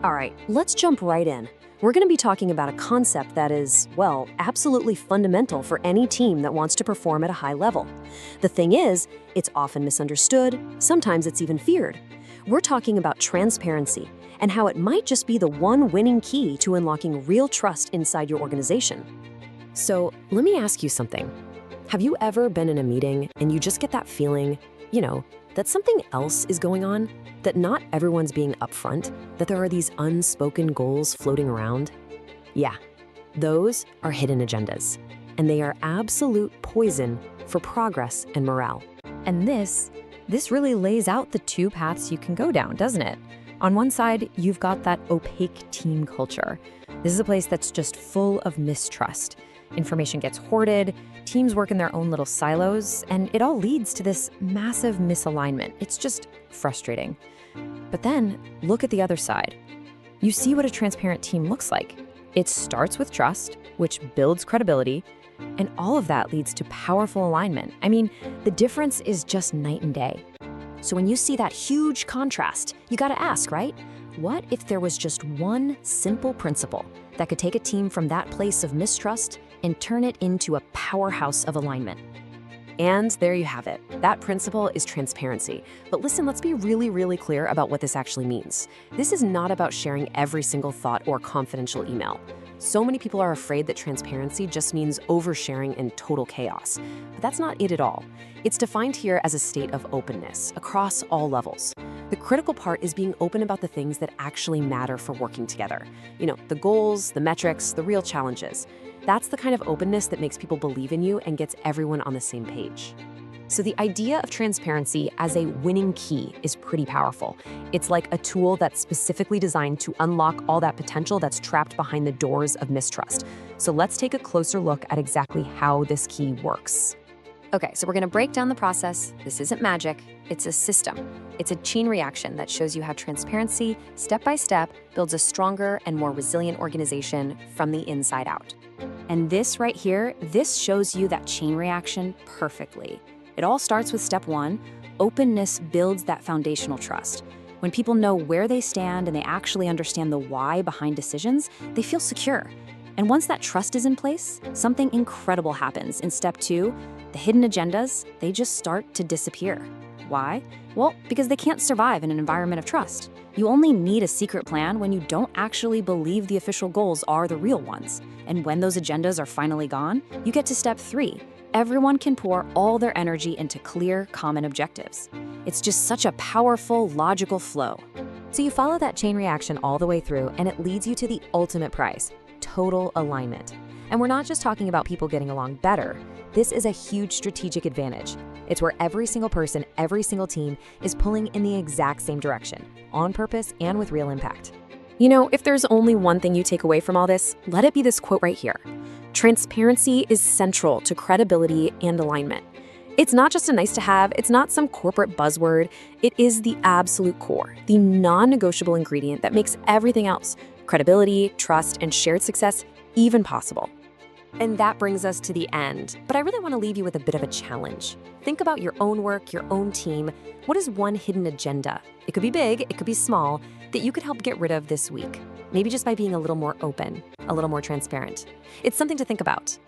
All right, let's jump right in. We're going to be talking about a concept that is, well, absolutely fundamental for any team that wants to perform at a high level. The thing is, it's often misunderstood, sometimes it's even feared. We're talking about transparency and how it might just be the one winning key to unlocking real trust inside your organization. So, let me ask you something. Have you ever been in a meeting and you just get that feeling, that something else is going on? That not everyone's being upfront? That there are these unspoken goals floating around? Yeah, those are hidden agendas. And they are absolute poison for progress and morale. And this really lays out the two paths you can go down, doesn't it? On one side, you've got that opaque team culture. This is a place that's just full of mistrust. Information gets hoarded, teams work in their own little silos, and it all leads to this massive misalignment. It's just frustrating. But then, look at the other side. You see what a transparent team looks like. It starts with trust, which builds credibility, and all of that leads to powerful alignment. I mean, the difference is just night and day. So when you see that huge contrast, you gotta ask, right? What if there was just one simple principle that could take a team from that place of mistrust and turn it into a powerhouse of alignment? And there you have it. That principle is transparency. But listen, let's be really, really clear about what this actually means. This is not about sharing every single thought or confidential email. So many people are afraid that transparency just means oversharing and total chaos. But that's not it at all. It's defined here as a state of openness across all levels. The critical part is being open about the things that actually matter for working together. The goals, the metrics, the real challenges. That's the kind of openness that makes people believe in you and gets everyone on the same page. So the idea of transparency as a winning key is pretty powerful. It's like a tool that's specifically designed to unlock all that potential that's trapped behind the doors of mistrust. So let's take a closer look at exactly how this key works. Okay, so we're gonna break down the process. This isn't magic, it's a system. It's a chain reaction that shows you how transparency, step by step, builds a stronger and more resilient organization from the inside out. And this right here, this shows you that chain reaction perfectly. It all starts with step one. Openness builds that foundational trust. When people know where they stand and they actually understand the why behind decisions, they feel secure. And once that trust is in place, something incredible happens. In step two, the hidden agendas, they just start to disappear. Why? Well, because they can't survive in an environment of trust. You only need a secret plan when you don't actually believe the official goals are the real ones. And when those agendas are finally gone, you get to step three. Everyone can pour all their energy into clear, common objectives. It's just such a powerful, logical flow. So you follow that chain reaction all the way through, and it leads you to the ultimate prize, total alignment. And we're not just talking about people getting along better. This is a huge strategic advantage. It's where every single person, every single team is pulling in the exact same direction, on purpose and with real impact. If there's only one thing you take away from all this, let it be this quote right here. Transparency is central to credibility and alignment. It's not just a nice to have, it's not some corporate buzzword. It is the absolute core, the non-negotiable ingredient that makes everything else, credibility, trust, and shared success, even possible. And that brings us to the end. But I really want to leave you with a bit of a challenge. Think about your own work, your own team. What is one hidden agenda? It could be big, it could be small, that you could help get rid of this week. Maybe just by being a little more open, a little more transparent. It's something to think about.